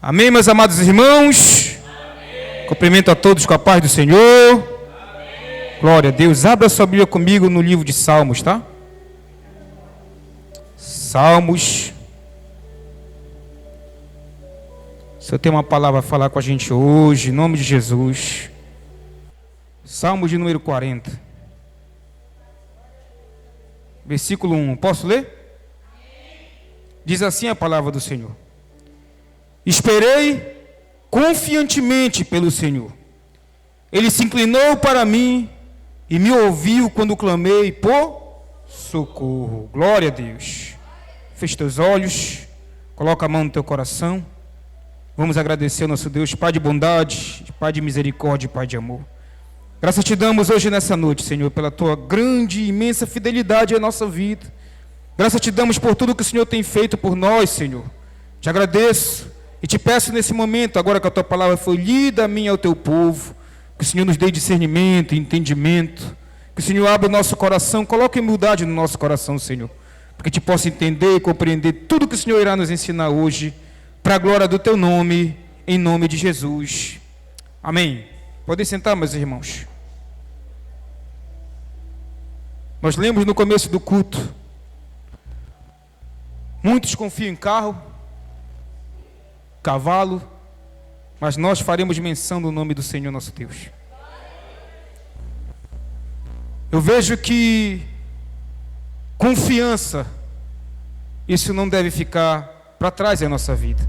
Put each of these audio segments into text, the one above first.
Amém, meus amados irmãos? Amém. Cumprimento a todos com a paz do Senhor. Amém. Glória a Deus. Abra sua Bíblia comigo no livro de Salmos, tá? Salmos. O Senhor tem uma palavra a falar com a gente hoje, em nome de Jesus. Salmos de número 40. Versículo 1. Posso ler? Diz assim a palavra do Senhor. Esperei confiantemente pelo Senhor. Ele se inclinou para mim e me ouviu quando clamei por socorro. Glória a Deus. Feche teus olhos, coloca a mão no teu coração. Vamos agradecer ao nosso Deus, Pai de bondade, Pai de misericórdia, Pai de amor. Graças te damos hoje nessa noite, Senhor, pela tua grande e imensa fidelidade à nossa vida. Graças te damos por tudo que o Senhor tem feito por nós, Senhor. Te agradeço. E te peço nesse momento, agora que a tua palavra foi lida a mim e ao teu povo, que o Senhor nos dê discernimento, entendimento, que o Senhor abra o nosso coração, coloque humildade no nosso coração, Senhor, porque te possa entender e compreender tudo que o Senhor irá nos ensinar hoje, para a glória do teu nome, em nome de Jesus. Amém. Podem sentar, meus irmãos. Nós lemos no começo do culto, muitos confiam em carro, cavalo, mas nós faremos menção do nome do Senhor nosso Deus. Eu vejo que confiança, isso não deve ficar para trás em nossa vida.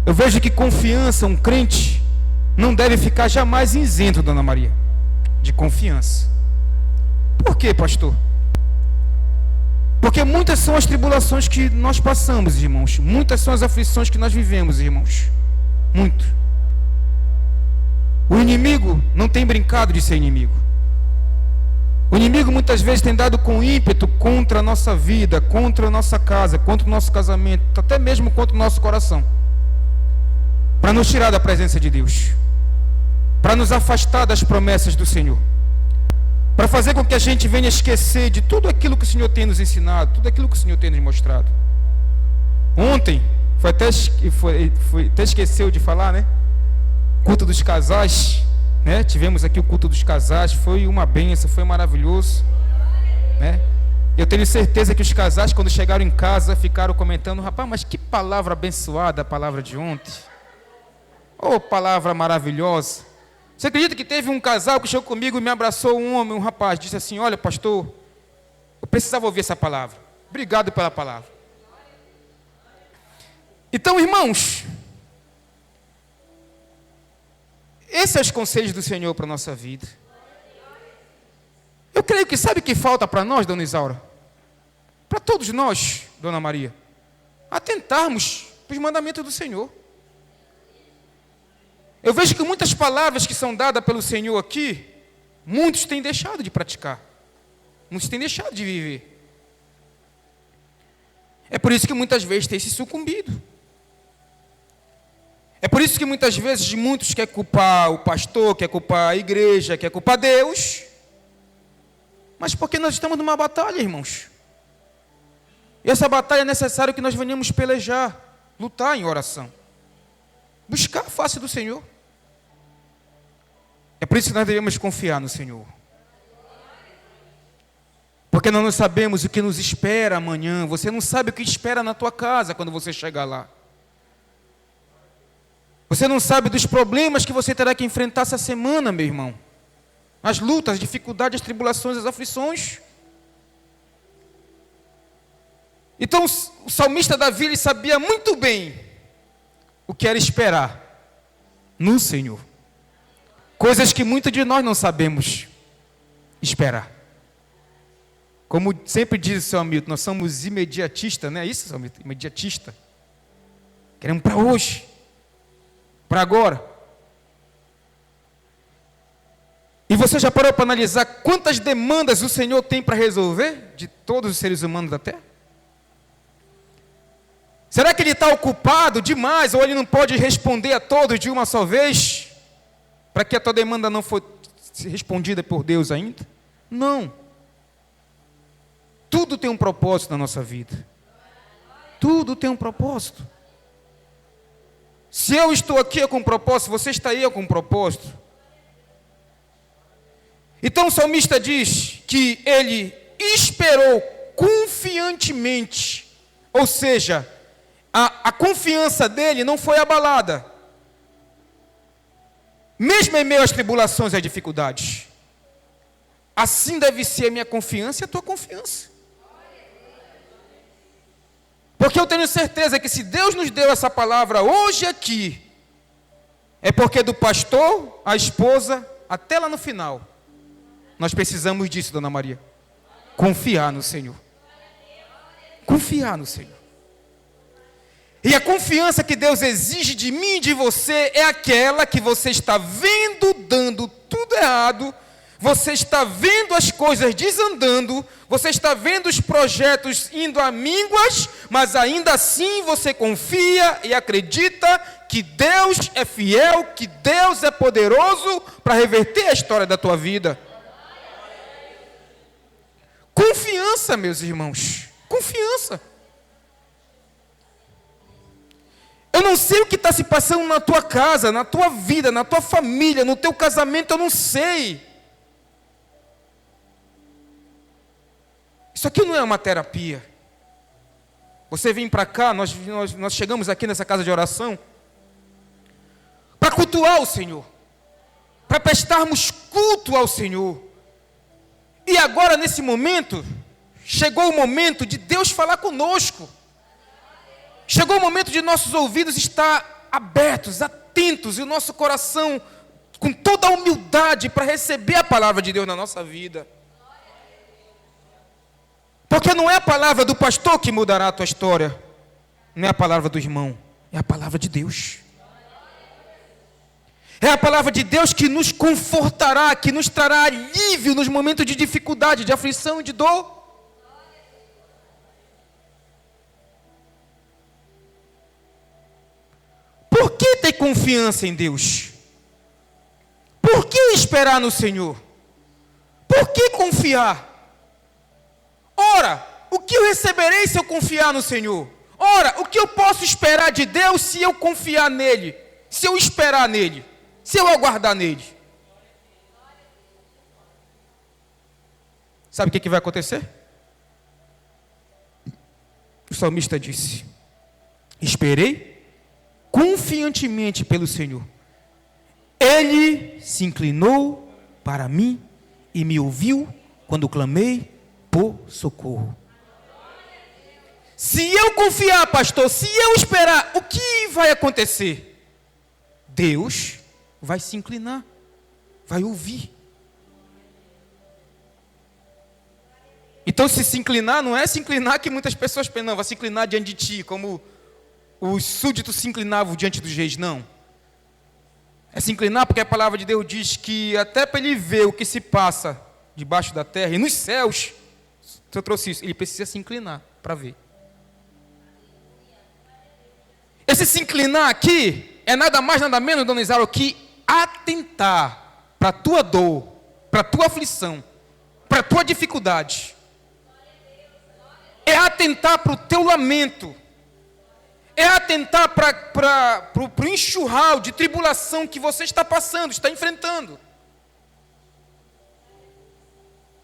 Eu vejo que confiança, um crente, não deve ficar jamais isento, Dona Maria, de confiança. Por quê, pastor? Porque muitas são as tribulações que nós passamos, irmãos. Muitas são as aflições que nós vivemos, irmãos. Muito. O inimigo não tem brincado de ser inimigo. O inimigo muitas vezes tem dado com ímpeto contra a nossa vida, contra a nossa casa, contra o nosso casamento, até mesmo contra o nosso coração, para nos tirar da presença de Deus, para nos afastar das promessas do Senhor, para fazer com que a gente venha esquecer de tudo aquilo que o Senhor tem nos ensinado, tudo aquilo que o Senhor tem nos mostrado. Ontem, até esqueceu de falar, né? Culto dos casais, né? Tivemos aqui o culto dos casais, foi uma bênção, foi maravilhoso, né? Eu tenho certeza que os casais, quando chegaram em casa, ficaram comentando: rapaz, mas que palavra abençoada a palavra de ontem. Oh, palavra maravilhosa. Você acredita que teve um casal que chegou comigo e me abraçou, um homem, um rapaz, disse assim: olha, pastor, eu precisava ouvir essa palavra. Obrigado pela palavra. Então, irmãos, esses são os conselhos do Senhor para a nossa vida. Eu creio que sabe o que falta para nós, Dona Isaura? Para todos nós, Dona Maria, atentarmos para os mandamentos do Senhor. Eu vejo que muitas palavras que são dadas pelo Senhor aqui, muitos têm deixado de praticar, muitos têm deixado de viver. É por isso que muitas vezes tem se sucumbido. É por isso que muitas vezes muitos querem culpar o pastor, querem culpar a igreja, querem culpar Deus. Mas porque nós estamos numa batalha, irmãos. E essa batalha é necessário que nós venhamos pelejar, lutar em oração, buscar a face do Senhor. É por isso que nós devemos confiar no Senhor. Porque nós não sabemos o que nos espera amanhã. Você não sabe o que espera na tua casa quando você chegar lá. Você não sabe dos problemas que você terá que enfrentar essa semana, meu irmão. As lutas, as dificuldades, as tribulações, as aflições. Então o salmista Davi, ele sabia muito bem o que era esperar no Senhor. Coisas que muitos de nós não sabemos esperar. Como sempre diz o seu Hamilton, nós somos imediatistas, não é isso, seu Hamilton? Imediatista. Queremos para hoje, para agora. E você já parou para analisar quantas demandas o Senhor tem para resolver de todos os seres humanos da terra? Será que ele está ocupado demais, ou ele não pode responder a todos de uma só vez, para que a tua demanda não for respondida por Deus ainda? Não. Tudo tem um propósito na nossa vida. Tudo tem um propósito. Se eu estou aqui é com um propósito, você está aí é com um propósito. Então o salmista diz que ele esperou confiantemente, ou seja, a confiança dele não foi abalada, mesmo em meio às tribulações e às dificuldades. Assim deve ser a minha confiança e a tua confiança. Porque eu tenho certeza que se Deus nos deu essa palavra hoje aqui, é porque do pastor, a esposa, até lá no final, nós precisamos disso, Dona Maria. Confiar no Senhor. Confiar no Senhor. E a confiança que Deus exige de mim e de você é aquela que você está vendo dando tudo errado, você está vendo as coisas desandando, você está vendo os projetos indo a mínguas, mas ainda assim você confia e acredita que Deus é fiel, que Deus é poderoso para reverter a história da tua vida. Confiança, meus irmãos, confiança. Eu não sei o que está se passando na tua casa, na tua vida, na tua família, no teu casamento, eu não sei. Isso aqui não é uma terapia. Você vem para cá, nós chegamos aqui nessa casa de oração para cultuar o Senhor, para prestarmos culto ao Senhor. E agora, nesse momento, chegou o momento de Deus falar conosco. Chegou o momento de nossos ouvidos estar abertos, atentos, e o nosso coração com toda a humildade para receber a palavra de Deus na nossa vida. Porque não é a palavra do pastor que mudará a tua história, não é a palavra do irmão, é a palavra de Deus. É a palavra de Deus que nos confortará, que nos trará alívio nos momentos de dificuldade, de aflição e de dor. Por que ter confiança em Deus? Por que esperar no Senhor? Por que confiar? Ora, o que eu receberei se eu confiar no Senhor? Ora, o que eu posso esperar de Deus se eu confiar nele? Se eu esperar nele? Se eu aguardar nele? Sabe o que vai acontecer? O salmista disse: esperei confiantemente pelo Senhor. Ele se inclinou para mim e me ouviu quando clamei por socorro. Se eu confiar, pastor, se eu esperar, o que vai acontecer? Deus vai se inclinar, vai ouvir. Então, se inclinar, não é se inclinar que muitas pessoas pensam, não, vai se inclinar diante de ti, como os súditos se inclinavam diante dos reis, não. É se inclinar porque a palavra de Deus diz que até para ele ver o que se passa debaixo da terra e nos céus, se eu trouxe isso, ele precisa se inclinar para ver. Esse se inclinar aqui é nada mais, nada menos, dona Isaura, que atentar para a tua dor, para a tua aflição, para a tua dificuldade. É atentar para o teu lamento. É atentar para o enxurral de tribulação que você está passando, está enfrentando.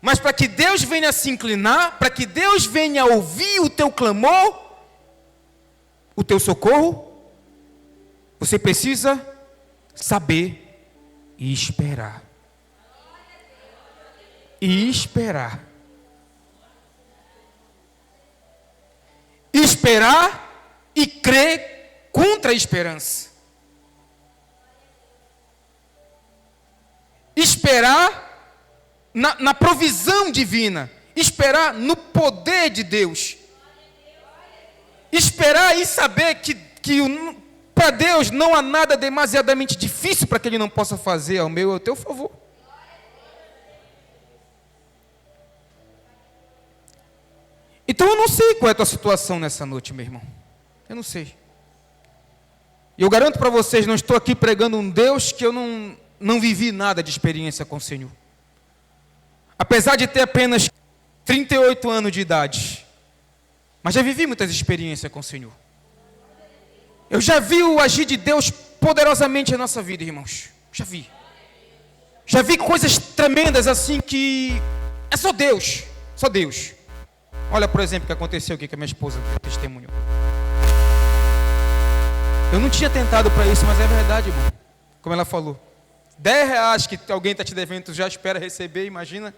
Mas para que Deus venha se inclinar, para que Deus venha ouvir o teu clamor, o teu socorro, você precisa saber e esperar. E esperar. Esperar e crer contra a esperança. Esperar na provisão divina. Esperar no poder de Deus. Esperar e saber que para Deus não há nada demasiadamente difícil para que Ele não possa fazer ao meu e ao teu favor. Então eu não sei qual é a tua situação nessa noite, meu irmão. Eu não sei. E eu garanto para vocês, não estou aqui pregando um Deus que eu não vivi nada de experiência com o Senhor. Apesar de ter apenas 38 anos de idade, mas já vivi muitas experiências com o Senhor. Eu já vi o agir de Deus poderosamente na nossa vida, irmãos. Já vi. Já vi coisas tremendas assim que é só Deus. Só Deus. Olha, por exemplo, o que aconteceu aqui com a minha esposa, testemunho. Eu não tinha tentado para isso, mas é verdade, irmão. Como ela falou. R$10 que alguém está te devendo, tu já espera receber, imagina.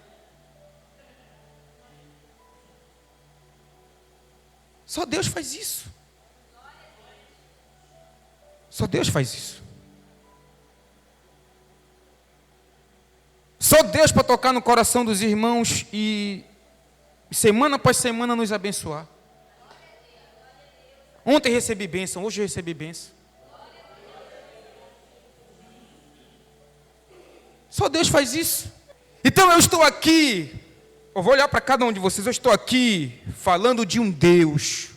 Só Deus faz isso. Só Deus faz isso. Só Deus para tocar no coração dos irmãos e semana após semana nos abençoar. Ontem recebi bênção, hoje eu recebi bênção. Só Deus faz isso. Então eu estou aqui, eu vou olhar para cada um de vocês, eu estou aqui falando de um Deus,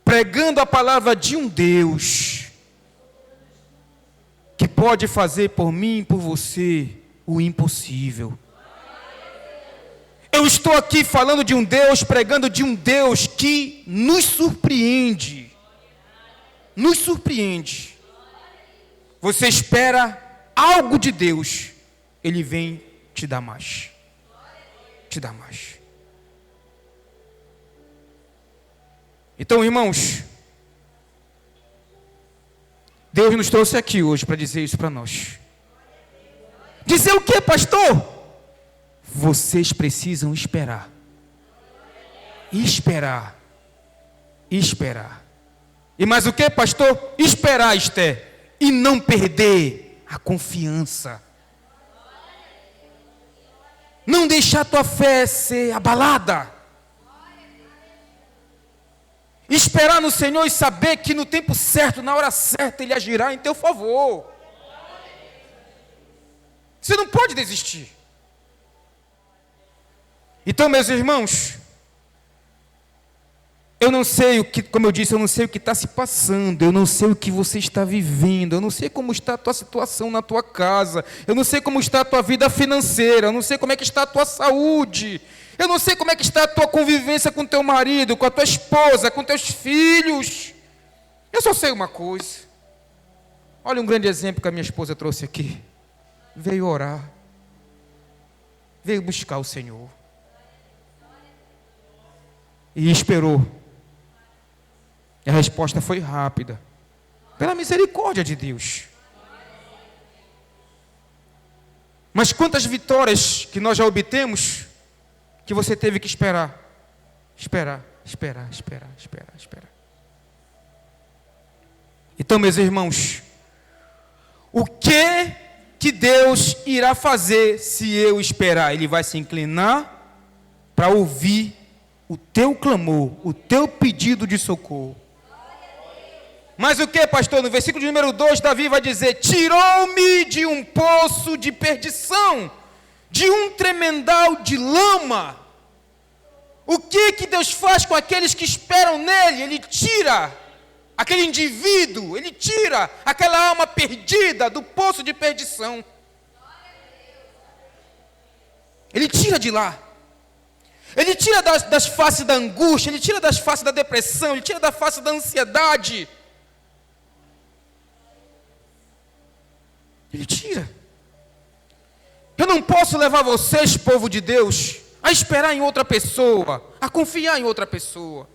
pregando a palavra de um Deus, que pode fazer por mim e por você o impossível. Eu estou aqui falando de um Deus, pregando de um Deus que nos surpreende. Nos surpreende. Você espera algo de Deus, Ele vem te dar mais. Te dar mais. Então, irmãos, Deus nos trouxe aqui hoje para dizer isso para nós. Dizer o que, pastor? Vocês precisam esperar. Esperar. Esperar. E mais o que, pastor? Esperar, Esther. E não perder a confiança. Não deixar a tua fé ser abalada. Esperar no Senhor e saber que no tempo certo, na hora certa, Ele agirá em teu favor. Você não pode desistir. Então, meus irmãos, eu não sei o que, como eu disse, eu não sei o que está se passando, eu não sei o que você está vivendo, eu não sei como está a tua situação na tua casa, eu não sei como está a tua vida financeira, eu não sei como é que está a tua saúde, eu não sei como é que está a tua convivência com teu marido, com a tua esposa, com teus filhos. Eu só sei uma coisa. Olha um grande exemplo que a minha esposa trouxe aqui. Veio orar, veio buscar o Senhor e esperou. E a resposta foi rápida, pela misericórdia de Deus. Mas quantas vitórias que nós já obtemos, que você teve que esperar. Esperar. Então, meus irmãos, o que Deus irá fazer se eu esperar? Ele vai se inclinar para ouvir o teu clamor, o teu pedido de socorro. Mas o que, pastor? No versículo de número 2, Davi vai dizer: tirou-me de um poço de perdição, de um tremendal de lama. O que Deus faz com aqueles que esperam nele? Ele tira aquele indivíduo, ele tira aquela alma perdida do poço de perdição. Ele tira de lá. Ele tira das faces da angústia, ele tira das faces da depressão, ele tira da face da ansiedade. Ele tira. Eu não posso levar vocês, povo de Deus, a esperar em outra pessoa, a confiar em outra pessoa.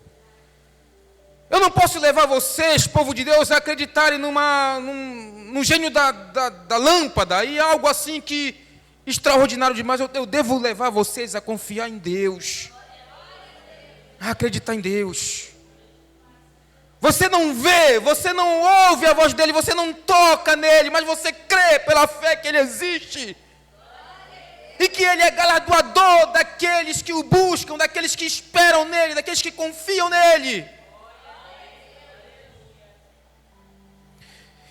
Eu não posso levar vocês, povo de Deus, a acreditarem num gênio da lâmpada e algo assim que extraordinário demais. Eu devo levar vocês a confiar em Deus, a acreditar em Deus. Você não vê, você não ouve a voz dele, você não toca nele, mas você crê pela fé que ele existe. E que ele é galardoador daqueles que o buscam, daqueles que esperam nele, daqueles que confiam nele.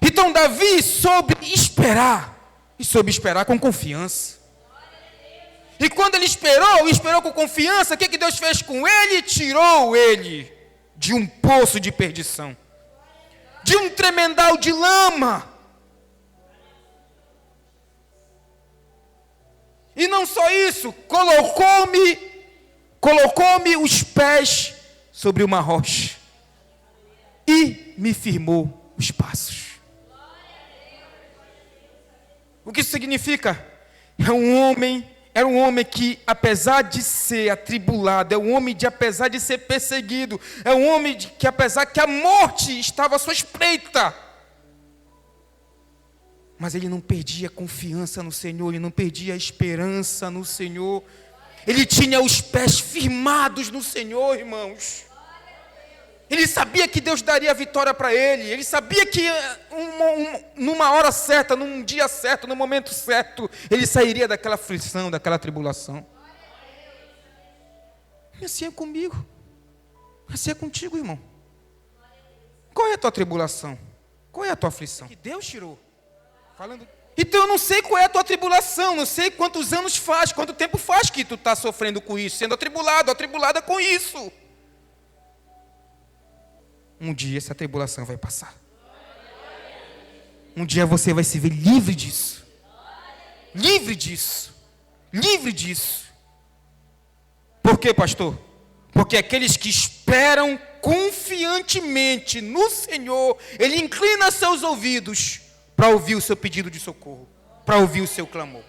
Então Davi soube esperar, e soube esperar com confiança. E quando ele esperou com confiança, o que Deus fez com ele? Tirou ele de um poço de perdição, de um tremendal de lama. E não só isso, colocou-me os pés sobre uma rocha. e me firmou os passos. O que isso significa? Era um homem que, apesar de ser atribulado, é um homem que, apesar de ser perseguido, é um homem que, apesar que a morte estava à sua espreita, mas ele não perdia a confiança no Senhor, ele não perdia a esperança no Senhor. Ele tinha os pés firmados no Senhor, irmãos. Ele sabia que Deus daria a vitória para ele. Ele sabia que numa hora certa, num dia certo, no momento certo, ele sairia daquela aflição, daquela tribulação. E assim é comigo. Assim é contigo, irmão. Qual é a tua tribulação? Qual é a tua aflição? Que Deus tirou. Então eu não sei qual é a tua tribulação, não sei quantos anos faz, quanto tempo faz que tu está sofrendo com isso, sendo atribulada com isso. Um dia essa tribulação vai passar. Um dia você vai se ver livre disso. Livre disso. Livre disso. Por quê, pastor? Porque aqueles que esperam confiantemente no Senhor, Ele inclina seus ouvidos para ouvir o seu pedido de socorro, para ouvir o seu clamor.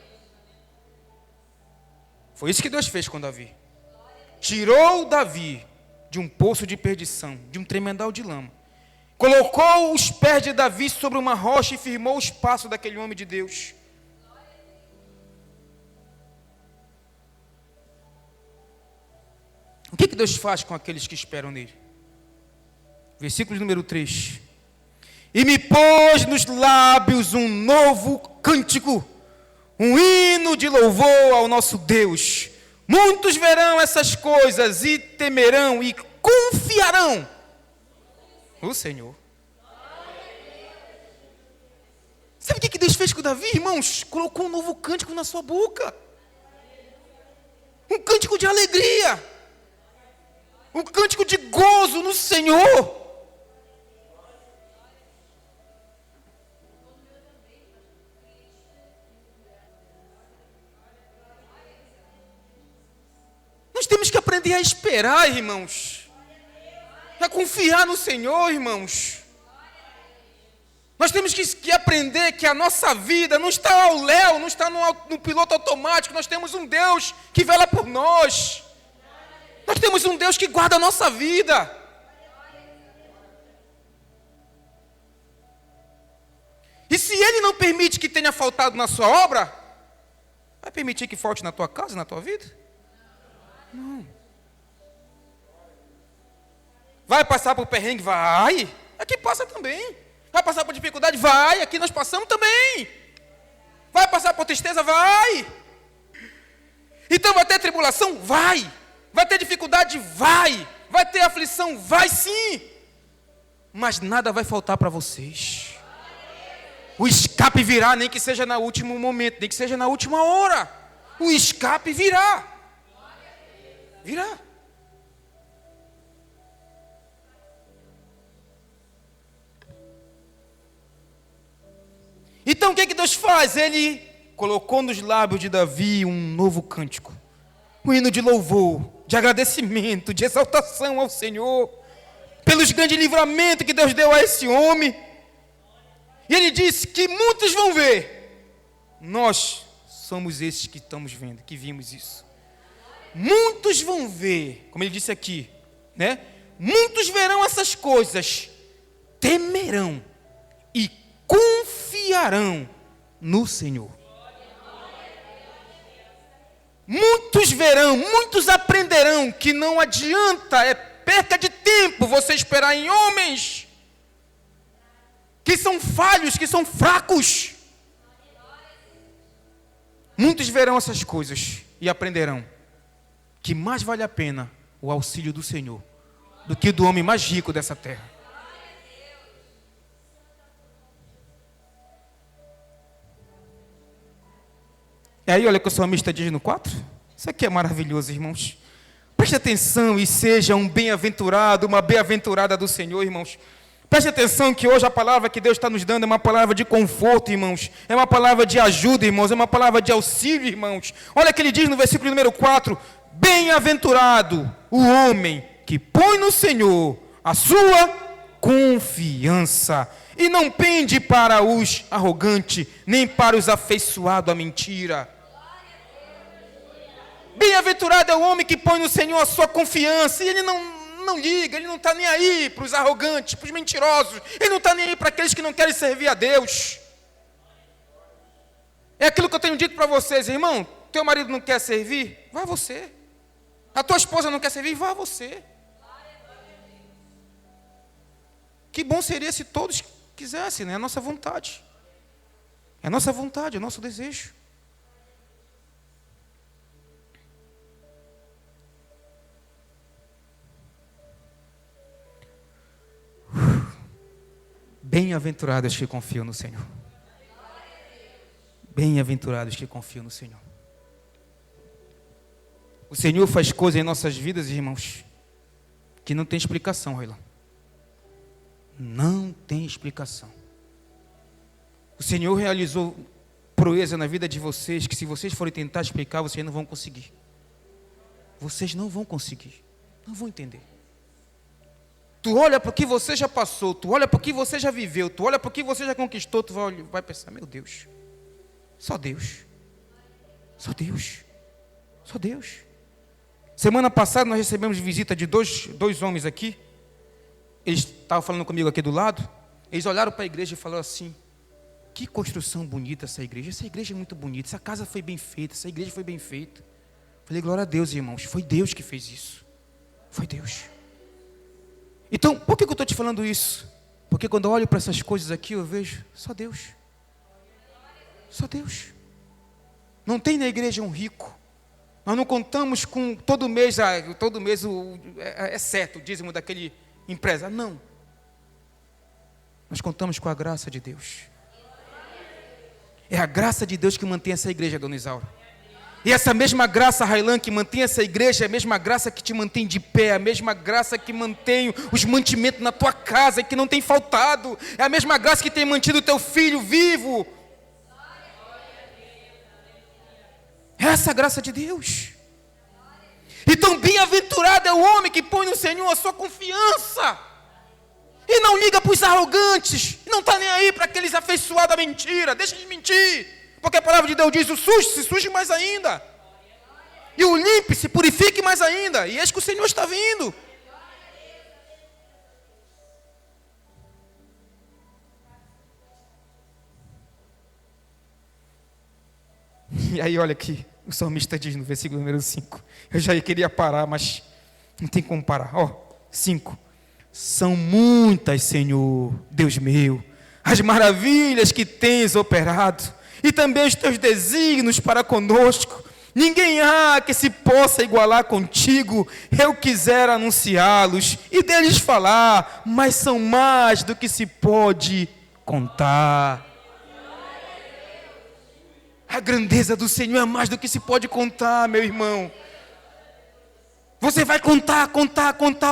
Foi isso que Deus fez com Davi. Tirou Davi de um poço de perdição, de um tremendal de lama. Colocou os pés de Davi sobre uma rocha e firmou os passos daquele homem de Deus. O que Deus faz com aqueles que esperam nele? Versículo número 3. E me pôs nos lábios um novo cântico, um hino de louvor ao nosso Deus. Muitos verão essas coisas e temerão e confiarão no Senhor. Sabe o que Deus fez com Davi, irmãos? Colocou um novo cântico na sua boca. Um cântico de alegria. Um cântico de gozo no Senhor. Nós temos que aprender a esperar, irmãos. A confiar no Senhor, irmãos. Nós temos que aprender que a nossa vida não está ao léu, não está no piloto automático. Nós temos um Deus que vela por nós. Nós temos um Deus que guarda a nossa vida. E se Ele não permite que tenha faltado na sua obra, vai permitir que falte na tua casa, na tua vida? Não. Vai passar por perrengue? Vai. Aqui passa também. Vai passar por dificuldade? Vai. Aqui nós passamos também. Vai passar por tristeza? Vai. Então vai ter tribulação? Vai. Vai ter dificuldade? Vai. Vai ter aflição? Vai sim. Mas nada vai faltar para vocês. O escape virá, nem que seja no último momento, nem que seja na última hora. O escape virá. Virá. Então o que Deus faz? Ele colocou nos lábios de Davi um novo cântico. Um hino de louvor, de agradecimento, de exaltação ao Senhor. Pelos grandes livramentos que Deus deu a esse homem. E ele disse que muitos vão ver. Nós somos esses que estamos vendo, que vimos isso. Muitos vão ver, como ele disse aqui, né? Muitos verão essas coisas, temerão e confiarão no Senhor. Muitos verão, muitos aprenderão que não adianta, é perca de tempo você esperar em homens que são falhos, que são fracos. Muitos verão essas coisas e aprenderão que mais vale a pena o auxílio do Senhor do que do homem mais rico dessa terra. E aí, olha que o salmista diz no 4. Isso aqui é maravilhoso, irmãos. Preste atenção e seja um bem-aventurado, uma bem-aventurada do Senhor, irmãos. Preste atenção que hoje a palavra que Deus está nos dando é uma palavra de conforto, irmãos. É uma palavra de ajuda, irmãos. É uma palavra de auxílio, irmãos. Olha o que ele diz no versículo número 4. Bem-aventurado o homem que põe no Senhor a sua confiança. E não pende para os arrogantes, nem para os afeiçoados à mentira. Bem-aventurado é o homem que põe no Senhor a sua confiança. E ele não liga, ele não está nem aí para os arrogantes, para os mentirosos. Ele não está nem aí para aqueles que não querem servir a Deus. É aquilo que eu tenho dito para vocês, irmão. Teu marido não quer servir? Vá você. A tua esposa não quer servir? Vá você. Que bom seria se todos quisessem, né? É a nossa vontade. É a nossa vontade, é o nosso desejo. Bem-aventurados que confiam no Senhor. Bem-aventurados que confiam no Senhor. O Senhor faz coisas em nossas vidas, irmãos, que não tem explicação, Roilão. Não tem explicação. O Senhor realizou proeza na vida de vocês, que se vocês forem tentar explicar, vocês não vão conseguir. Vocês não vão conseguir. Não vão entender. Tu olha para o que você já passou, tu olha para o que você já viveu, tu olha para o que você já conquistou, tu vai pensar, meu Deus, só Deus. Só Deus. Só Deus. Semana passada nós recebemos visita de dois homens aqui. Eles estavam falando comigo aqui do lado. Eles olharam para a igreja e falaram assim: que construção bonita essa igreja. Essa igreja é muito bonita. Essa casa foi bem feita. Essa igreja foi bem feita. Falei, glória a Deus, irmãos. Foi Deus que fez isso. Foi Deus. Então, por que eu estou te falando isso? Porque quando eu olho para essas coisas aqui, eu vejo só Deus. Só Deus. Não tem na igreja um rico. Nós não contamos com todo mês é certo o dízimo daquele empresário. Não. Nós contamos com a graça de Deus. É a graça de Deus que mantém essa igreja, dona Isaura. E essa mesma graça, Railan, que mantém essa igreja, é a mesma graça que te mantém de pé, a mesma graça que mantém os mantimentos na tua casa e que não tem faltado. É a mesma graça que tem mantido o teu filho vivo. É essa a graça de Deus. Então, bem-aventurado é o homem que põe no Senhor a sua confiança. E não liga para os arrogantes. Não está nem aí para aqueles afeiçoados à mentira. Deixa de mentir. Porque a palavra de Deus diz, o sujo se suje mais ainda. E o limpe se purifique mais ainda. E eis que o Senhor está vindo. E aí olha aqui, o salmista diz no versículo número 5. Eu já queria parar, mas não tem como parar. 5. São muitas, Senhor, Deus meu, as maravilhas que tens operado, e também os teus desígnios para conosco. Ninguém há que se possa igualar contigo. Eu quisera anunciá-los e deles falar, mas são mais do que se pode contar. A grandeza do Senhor é mais do que se pode contar, meu irmão. Você vai contar,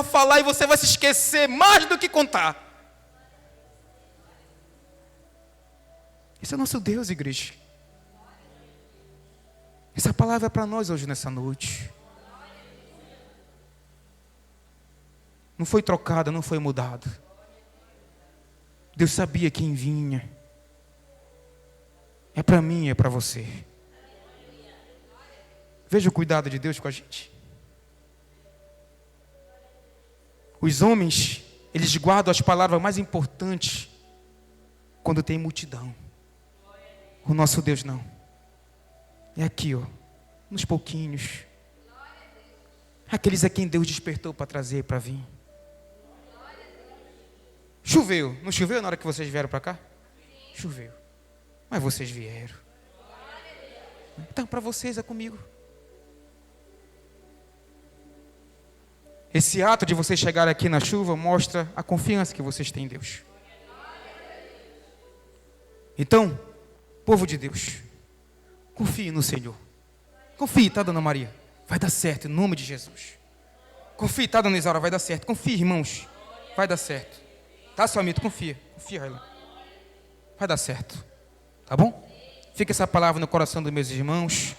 falar e você vai se esquecer mais do que contar. Esse é o nosso Deus, igreja. Essa palavra é para nós hoje, nessa noite. Não foi trocada, não foi mudada. Deus sabia quem vinha. É para mim, é para você. Veja o cuidado de Deus com a gente. Os homens, eles guardam as palavras mais importantes quando tem multidão. O nosso Deus não. É aqui, nos pouquinhos. Aqueles a quem Deus despertou para trazer, para vir. Choveu. Não choveu na hora que vocês vieram para cá? Choveu. Mas vocês vieram. Então, para vocês é comigo. Esse ato de vocês chegarem aqui na chuva mostra a confiança que vocês têm em Deus. Então, povo de Deus, confie no Senhor. Confie, tá, dona Maria? Vai dar certo, em nome de Jesus. Confie, tá, dona Isaura? Vai dar certo. Confie, irmãos. Vai dar certo. Tá, seu amigo? Confia. Confia, Railan. Vai dar certo. Tá bom? Fica essa palavra no coração dos meus irmãos.